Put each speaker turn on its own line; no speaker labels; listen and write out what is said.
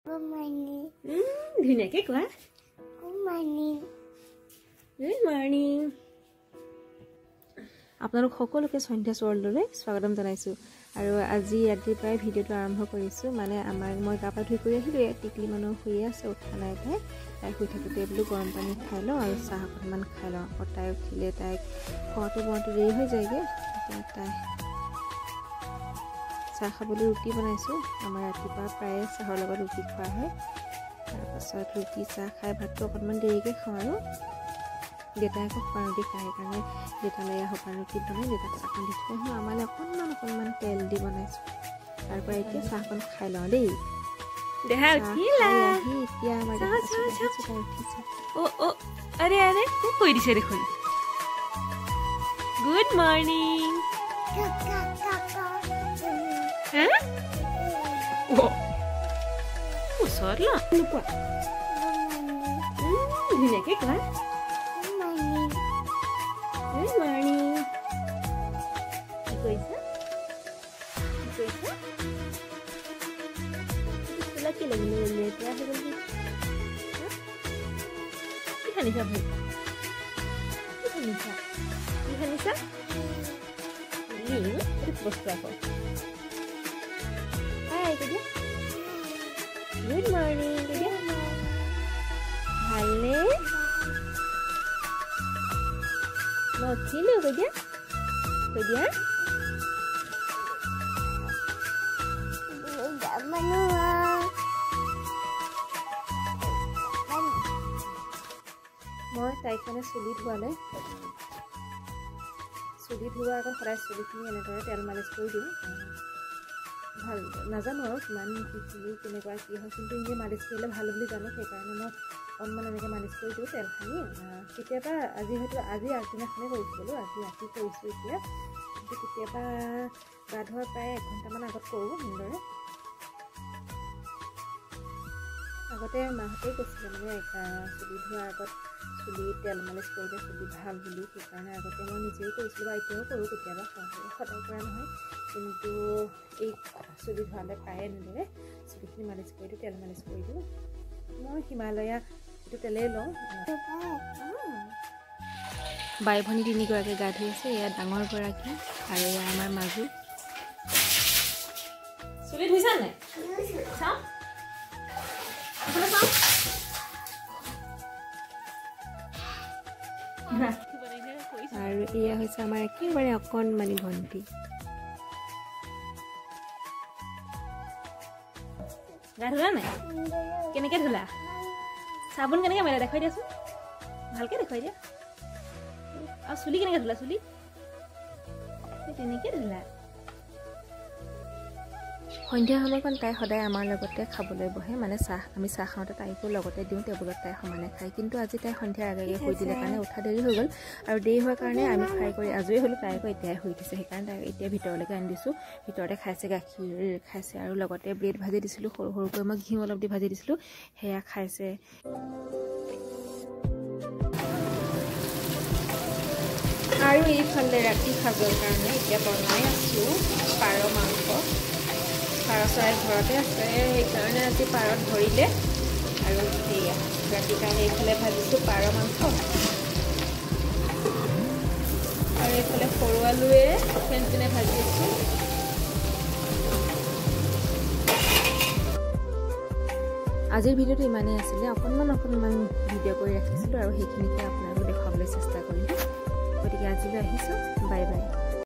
Good morning.
ধুনীয়াকে কোৱা
Good morning.
Good morning আপোনালোক সকলোকে সন্ধ্যা ৱৰ্ল্ডলৈ স্বাগতম জনাইছোঁ আৰু আজি ৰাতিৰ পৰাই ভিডিঅ'টো আৰম্ভ কৰিছোঁ মানে মই গা পা ধুই কৰি আহিলোঁ টিকলি মানুহ শুই আছে উঠা নাই তাই শুই থাকোঁতে বোলো গৰম পানী খাই লওঁ আৰু চাহ অকণমান খাই লওঁ আকৌ তাই উঠিলে তাইক খোৱাটো বওঁতে দেৰি হৈ যায়গৈ তাই চাহ খাবলৈ ৰুটি বনাইছোঁ আমাৰ ৰাতিপুৱা প্ৰায়ে চাহৰ লগত ৰুটি খোৱা হয় তাৰপাছত ৰুটি চাহ খাই ভাতটো অকণমান দেৰিকৈ খাওঁ আৰু দেউতাই আকৌ শুকান ৰুটি খায় সেইকাৰণে দেউতালৈ শুকান ৰুটি বনাই দেউতাক চাহকণ দি থৈ আহোঁ আমালৈ অকণমান তেল দি বনাইছোঁ তাৰপৰা এতিয়া চাহকণ খাই লওঁ দেই দেহা উঠিলা এতিয়া আমাৰ উঠিছে আৰে মোক কৈ দিছে দেখোন গুড মৰ্ণিং ওচৰত ল নোপোৱা ধুনীয়াকৈ কোৱা Good morning. কি কৈছা? কি লাগিলে লেতেৰা হৈ গ'ল কি খানিছা ভাই কি খানিছা বস্তু আকৌ হাই কৈ গুড মৰ্ণিং কৈ ভালনে Sino কৈ দিয়া মই তাইক মানে চুলি ধোৱালে চুলি ধোৱাৰ আগত সদায় চুলিখিনি এনেদৰে তেল মালিচ কৰি দিওঁ ভাল নাজানো আৰু কিমান চুলি কেনেকুৱা কি হয় কিন্তু এনেই মালিচ কৰিলে ভাল বুলি জানো সেইকাৰণে মই অকণমান এনেকৈ মালিচ কৰি দিওঁ তেল সানি কেতিয়াবা আজি হয়তো আজি আগদিনাখনেই কৰিছিলোঁ আজি ৰাতি কৰিছোঁ এতিয়া কিন্তু কেতিয়াবা গা ধোৱাৰ প্ৰায় 1 ঘণ্টামান আগত কৰোঁ এনেদৰে আগতে মাহঁতেই কৈছিলে মানে চুলি ধোৱাৰ আগত চুলি তেল মালিচ কৰিলে চুলি ভাল বুলি সেইকাৰণে আগতে মই নিজেই কৰিছিলোঁ বা এতিয়াও কৰোঁ কেতিয়াবা সদায় কৰা নহয় কিন্তু এই চুলি ধোৱালে প্ৰায়ে এনেদৰে চুলিখিনি মালিচ কৰি দিওঁ তেল মালিচ কৰি দিওঁ মই হিমালয়া এইটো তেলেই লওঁ বাই ভনী 3গৰাকী গা ধুই আছে এয়া ডাঙৰগৰাকী আৰু এয়া আমাৰ মাজু চুলি ধুইছা নাই চাওঁ আৰু এয়া হৈছে আমাৰ একেবাৰে অকণমানি ভণ্টি গা ধুলা নাই কেনেকৈ ধুলা চাবোন কেনেকৈ মাৰিলা দেখুৱাই দিয়াচোন ভালকৈ দেখুৱাই দিয়া আৰু চুলি কেনেকৈ ধুলা চুলি তেনেকৈ ধুলা সন্ধিয়া সময়কণ তাই সদায় আমাৰ লগতে খাবলৈ বহে মানে আমি চাহ খাওঁতে তাইকো লগতে দিওঁ টেবুলত তাই সমানে খায় কিন্তু আজি তাই সন্ধিয়াৰ আগে শুই দিলে কাৰণে উঠা দেৰি হৈ গ'ল আৰু দেৰি হোৱাৰ কাৰণে আমি খাই কৰি আজৰি হ'লোঁ তাই আকৌ এতিয়াই শুই দিছে সেইকাৰণে তাইক এতিয়া ভিতৰলৈকে আনি দিছোঁ ভিতৰতে খাইছে গাখীৰ খাইছে আৰু লগতে ব্ৰেড ভাজি দিছিলোঁ সৰু সৰুকৈ মই ঘিউ অলপ দি ভাজি দিছিলোঁ সেয়া খাইছে আৰু এইফালে ৰাতি খাবৰ কাৰণে এতিয়া বনাই আছোঁ পাৰ মাংস পাৰ চৰাই ঘৰতে আছে সেইকাৰণে আজি পাৰত ধৰিলে আৰু সেয়া ৰাতিৰ কাৰণে এইফালে ভাজিছোঁ পাৰ মাংস আৰু এইফালে সৰু আলুৱে ফেনপিনে ভাজি আছোঁ আজিৰ ভিডিঅ'টো ইমানেই আছিলে অকণমান ভিডিঅ' কৰি ৰাখিছিলোঁ আৰু সেইখিনিকে আপোনালোকক দেখুৱাবলৈ চেষ্টা কৰিলোঁ গতিকে আজিলৈ আহিছোঁ বাই বাই